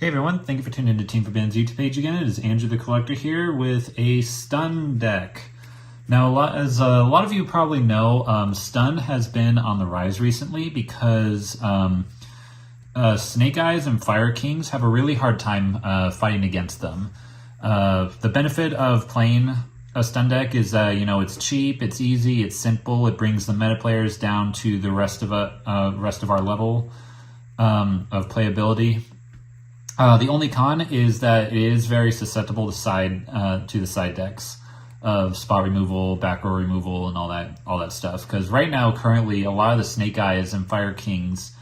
Hey everyone, thank you for tuning into Team Forbidden's YouTube page again. It is Andrew the Collector here with a stun deck. Now, as a lot of you probably know, stun has been on the rise recently because Snake Eyes and Fire Kings have a really hard time fighting against them. The benefit of playing a stun deck is that, it's cheap, it's easy, it's simple, it brings the meta players down to the rest of our level of playability. The only con is that it is very susceptible to the side decks of spot removal, back row removal, and all that stuff. Because right now, currently, a lot of the Snake Eyes and Fire Kings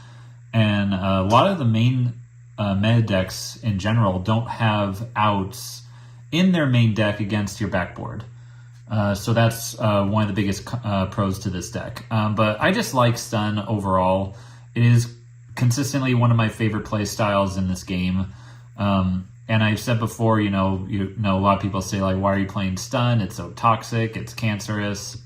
and a lot of the main meta decks in general don't have outs in their main deck against your backboard. So that's one of the biggest pros to this deck. But I just like stun overall. It is consistently one of my favorite play styles in this game. And I've said before, a lot of people say, like, why are you playing stun? It's so toxic, it's cancerous.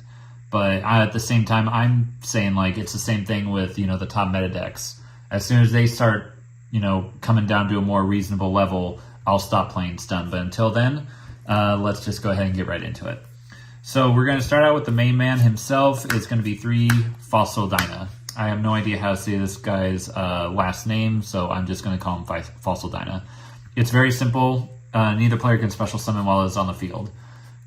But at the same time, I'm saying, like, it's the same thing with, the top meta decks. As soon as they start, coming down to a more reasonable level, I'll stop playing stun. But until then, let's just go ahead and get right into it. So we're going to start out with the main man himself. It's going to be 3 Fossil Dyna. I have no idea how to say this guy's last name, so I'm just going to call him Fossil Dyna. It's very simple. Neither player can special summon while it's on the field.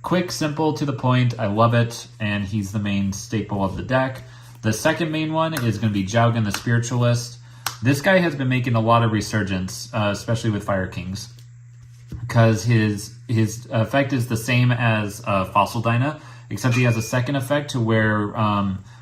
Quick, simple, to the point. I love it, and he's the main staple of the deck. The second main one is going to be Jowgen the Spiritualist. This guy has been making a lot of resurgence, especially with Fire Kings, because his effect is the same as Fossil Dyna, except he has a second effect to where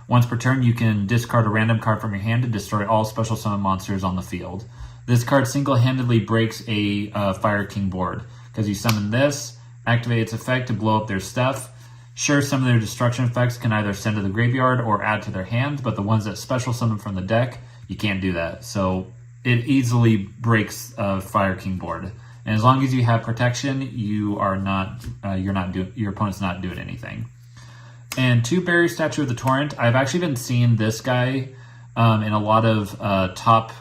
once per turn, you can discard a random card from your hand to destroy all special summon monsters on the field. This card single-handedly breaks a Fire King board, because you summon this, activate its effect to blow up their stuff. Sure, some of their destruction effects can either send to the graveyard or add to their hand, but the ones that special summon from the deck, you can't do that. So it easily breaks a Fire King board. And as long as you have protection, your opponent's not doing anything. And 2 Barrier Statue of the Torrent. I've actually been seeing this guy in a lot of top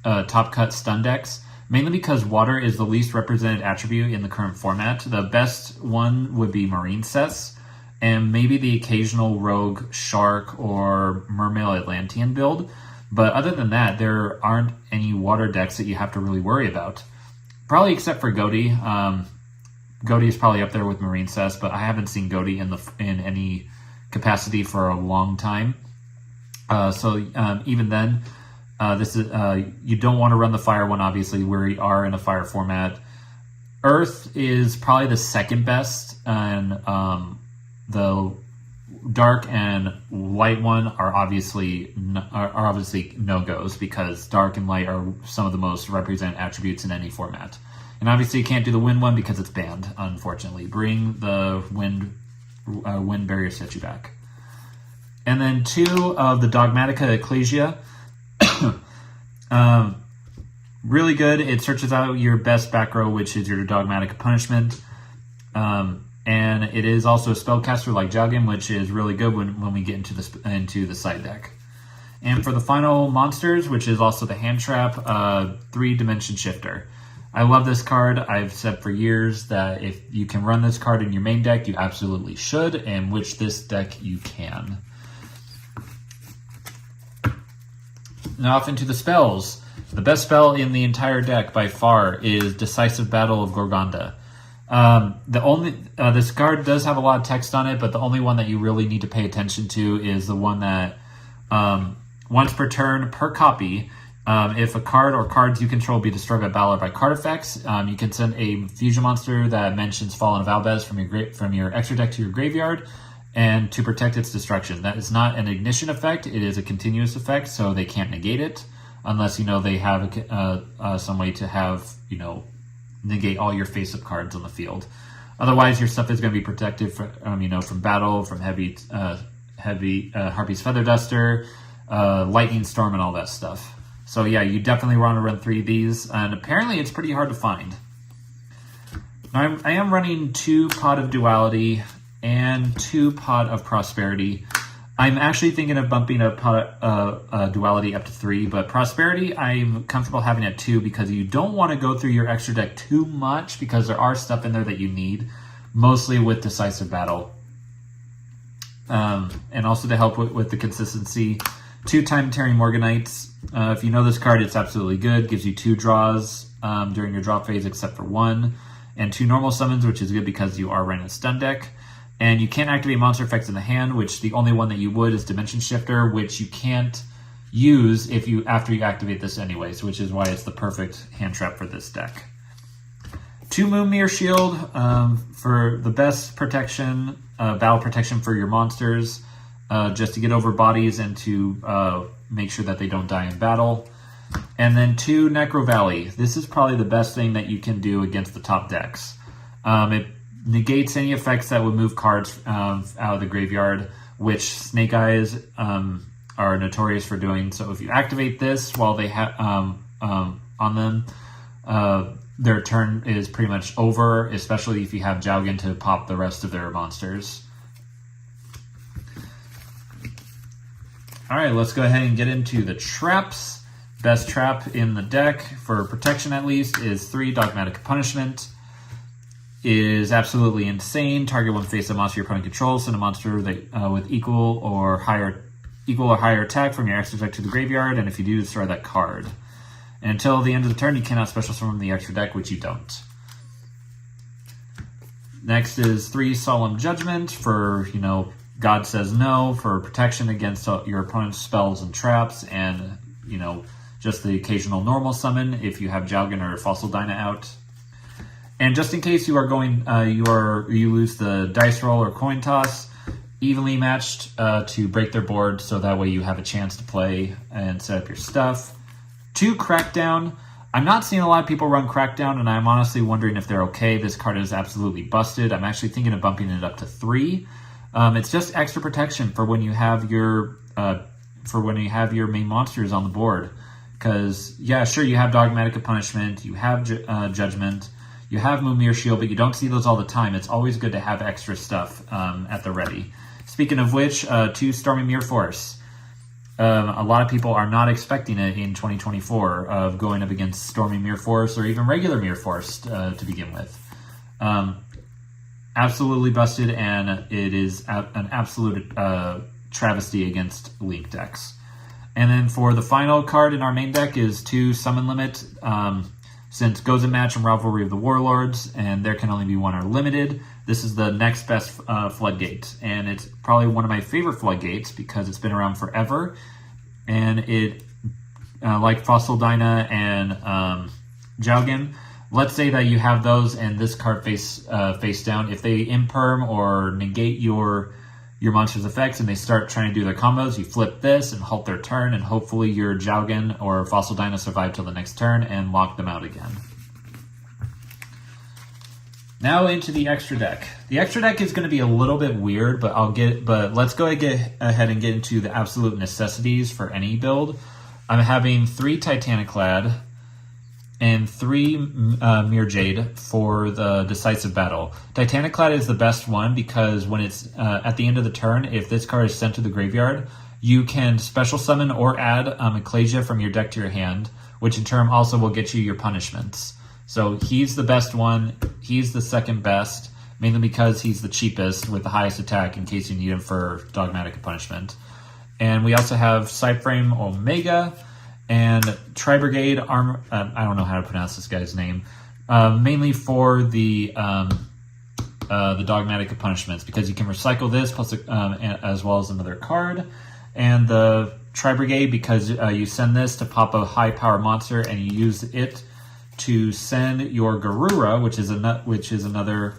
cut stun decks, mainly because water is the least represented attribute in the current format. The best one would be Marincess, and maybe the occasional Rogue Shark or Mermail Atlantean build. But other than that, there aren't any water decks that you have to really worry about. Probably except for Goaty. Goaty is probably up there with Marincess, but I haven't seen Goaty in any capacity for a long time. So even then, this is you don't want to run the fire one, obviously, where we are in a fire format. Earth is probably the second best, and the dark and light one are obviously no-goes, because dark and light are some of the most represented attributes in any format. And obviously you can't do the wind one because it's banned, unfortunately. Bring the wind barrier statue back. And then 2 of the Dogmatica Ecclesia. Really good. It searches out your best back row, which is your Dogmatica Punishment. And it is also a spellcaster like Jowgen, which is really good when we get into the side deck. And for the final monsters, which is also the Hand Trap, 3 Dimension Shifter. I love this card. I've said for years that if you can run this card in your main deck, you absolutely should, and which this deck you can. Now off into the spells. The best spell in the entire deck by far is Decisive Battle of Gorgonda. This card does have a lot of text on it, but the only one that you really need to pay attention to is the one that once per turn per copy, if a card or cards you control be destroyed by battle or by card effects, you can send a fusion monster that mentions Fallen of Albez from your extra deck to your graveyard, and to protect its destruction. That is not an ignition effect; it is a continuous effect, so they can't negate it unless they have some way to have negate all your face-up cards on the field. Otherwise, your stuff is going to be protected from battle, from heavy Harpy's Feather Duster, Lightning Storm, and all that stuff. So yeah, you definitely want to run 3 of these, and apparently it's pretty hard to find. Now, I am running 2 Pot of Duality and 2 Pot of Prosperity. I'm actually thinking of bumping up Duality up to 3, but Prosperity I'm comfortable having at 2 because you don't want to go through your extra deck too much because there are stuff in there that you need, mostly with Decisive Battle. And also to help with the consistency, 2 Time-Tearing Morganites. If you know this card, it's absolutely good. Gives you 2 draws during your drop phase except for 1. And 2 normal summons, which is good because you are running a stun deck. And you can't activate monster effects in the hand, which the only one that you would is Dimension Shifter, which you can't use after you activate this anyways, which is why it's the perfect hand trap for this deck. 2 Moonmere Shield for the best protection, battle protection for your monsters, just to get over bodies and to make sure that they don't die in battle. And then 2 Necro Valley. This is probably the best thing that you can do against the top decks. It negates any effects that would move cards out of the graveyard, which Snake Eyes are notorious for doing. So if you activate this while they have on them, their turn is pretty much over, especially if you have Jowgen to pop the rest of their monsters. All right, let's go ahead and get into the traps. Best trap in the deck, for protection at least, is 3 Dogmatic Punishment. Is absolutely insane. Target one face a monster your opponent controls, send a monster that with equal or higher attack from your extra deck to the graveyard, and if you do, destroy that card. And until the end of the turn, you cannot special summon the extra deck, which you don't. Next is 3 Solemn Judgment for, God Says No, for protection against your opponent's spells and traps, and, just the occasional normal summon if you have Jowgen or Fossil Dyna out. And just in case you are going, you lose the dice roll or coin toss, evenly matched to break their board, so that way you have a chance to play and set up your stuff. 2 Crackdown. I'm not seeing a lot of people run Crackdown, and I'm honestly wondering if they're okay. This card is absolutely busted. I'm actually thinking of bumping it up to 3. It's just extra protection for when you have your main monsters on the board. Because yeah, sure, you have Dogmatic Punishment, you have Judgment. You have Moonmere Shield, but you don't see those all the time. It's always good to have extra stuff at the ready. Speaking of which, 2 Stormy Mirror Force. A lot of people are not expecting it in 2024 of going up against Stormy Mirror Force or even regular Mirror Force to begin with. Absolutely busted, and it is an absolute travesty against League decks. And then for the final card in our main deck is 2 Summon Limit. Since Goes a Match and Rivalry of the Warlords, and there can only be 1 are limited, this is the next best Floodgate. And it's probably one of my favorite Floodgates because it's been around forever. And it, like Fossil Dyna and Jowgen, let's say that you have those and this card face down. If they imperm or negate your monster's effects and they start trying to do their combos, you flip this and halt their turn, and hopefully your Jowgen or Fossil Dyna survive till the next turn and lock them out again. Now into the extra deck. The extra deck is going to be a little bit weird, but let's go ahead and get into the absolute necessities for any build. I'm having 3 Titaniclad and 3 Mirror Jade for the Decisive Battle. Titaniclad is the best one because when it's at the end of the turn, if this card is sent to the graveyard, you can special summon or add Ecclesia from your deck to your hand, which in turn also will get you your punishments. So he's the best one. He's the second best, mainly because he's the cheapest with the highest attack in case you need him for Dogmatic Punishment. And we also have Cyframe Omega and Tri-Brigade Armor. I don't know how to pronounce this guy's name. Mainly for the Dogmatic Punishments, because you can recycle this plus as well as another card. And the Tri-Brigade because you send this to pop a high power monster and you use it to send your Garura, which is another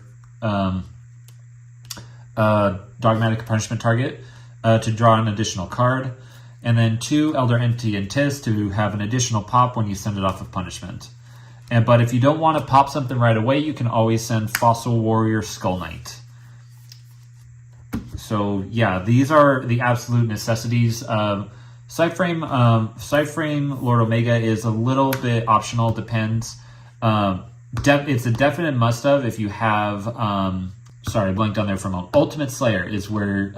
Dogmatic Punishment target, to draw an additional card. And then 2 Elder Entity and Tis to have an additional pop when you send it off of punishment. But if you don't want to pop something right away, you can always send Fossil Warrior Skull Knight. So yeah, these are the absolute necessities. Cyframe Lord Omega is a little bit optional, depends. It's a definite must-have if you have sorry, I blanked on there for a moment. Ultimate Slayer is where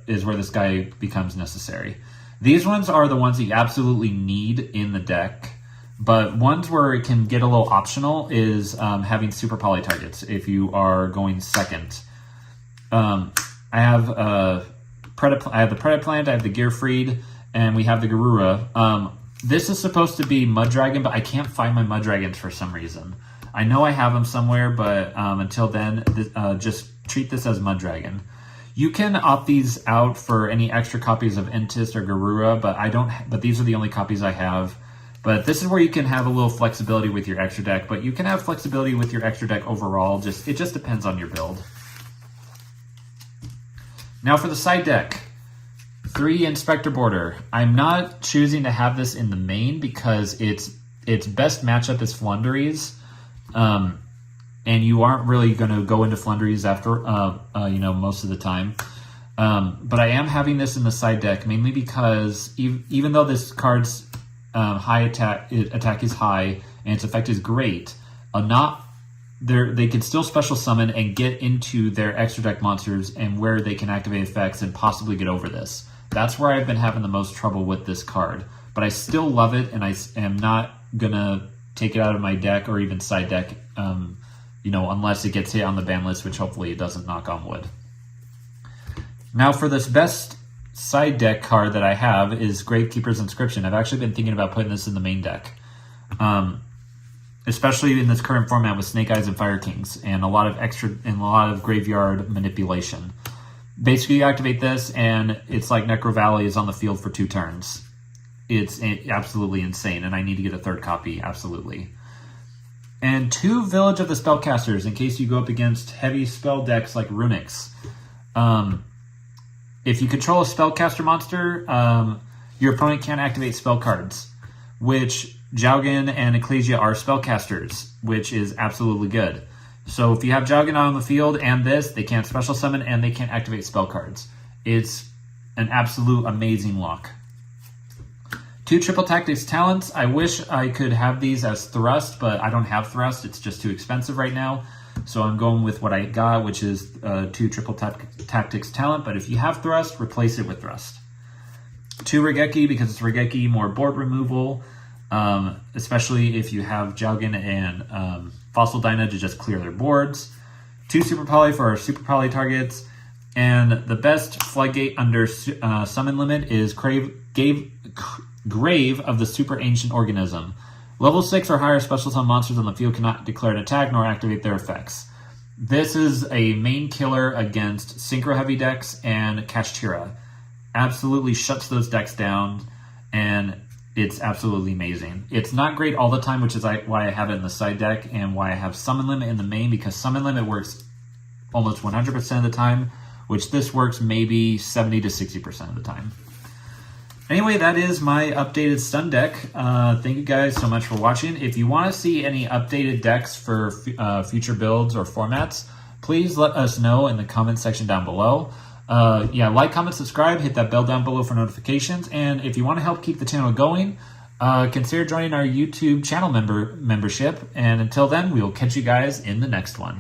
this guy becomes necessary. These ones are the ones that you absolutely need in the deck, but ones where it can get a little optional is having super poly targets if you are going second. I have the Predaplant, I have the Gearfried, and we have the Garura. This is supposed to be Mud Dragon, but I can't find my Mud Dragons for some reason. I know I have them somewhere, but until then, just treat this as Mud Dragon. You can opt these out for any extra copies of Entist or Garura, but I don't. But these are the only copies I have. But this is where you can have a little flexibility with your extra deck, but you can have flexibility with your extra deck overall. It just depends on your build. Now for the side deck. 3 Inspector Border. I'm not choosing to have this in the main because its best matchup is Flunderies. And you aren't really going to go into Flunderies after, most of the time. But I am having this in the side deck mainly because even though this card's high attack is high and its effect is great, they can still special summon and get into their extra deck monsters and where they can activate effects and possibly get over this. That's where I've been having the most trouble with this card. But I still love it, and I am not going to take it out of my deck or even side deck, unless it gets hit on the ban list, which hopefully it doesn't, knock on wood. Now for this best side deck card that I have is Gravekeeper's Inscription. I've actually been thinking about putting this in the main deck. Especially in this current format with Snake Eyes and Fire Kings and a lot of graveyard manipulation. Basically, you activate this, and it's like Necro Valley is on the field for 2 turns. It's absolutely insane, and I need to get a 3rd copy, absolutely. And 2 Village of the Spellcasters, in case you go up against heavy spell decks like Runix. If you control a Spellcaster monster, your opponent can't activate spell cards, which Jowgen and Ecclesia are Spellcasters, which is absolutely good. So if you have Jowgen on the field and this, they can't special summon and they can't activate spell cards. It's an absolute amazing lock. 2 Triple Tactics Talents. I wish I could have these as Thrust, but I don't have Thrust. It's just too expensive right now. So I'm going with what I got, which is 2 Triple Tactics Talent. But if you have Thrust, replace it with Thrust. 2 Regeki, because it's Regeki, more board removal. Especially if you have Jowgen and Fossil Dyna to just clear their boards. 2 Super Poly for our Super Poly targets. And the best Floodgate under Summon Limit is Grave of the Super Ancient Organism. Level 6 or higher special summon monsters on the field cannot declare an attack nor activate their effects. This is a main killer against Synchro Heavy decks and Kashtira. Absolutely shuts those decks down, and it's absolutely amazing. It's not great all the time, which is why I have it in the side deck and why I have Summon Limit in the main, because Summon Limit works almost 100% of the time, which this works maybe 70 to 60% of the time. Anyway, that is my updated stun deck. Thank you guys so much for watching. If you want to see any updated decks for future builds or formats, please let us know in the comment section down below. Like, comment, subscribe, hit that bell down below for notifications. And if you want to help keep the channel going, consider joining our YouTube channel membership. And until then, we will catch you guys in the next one.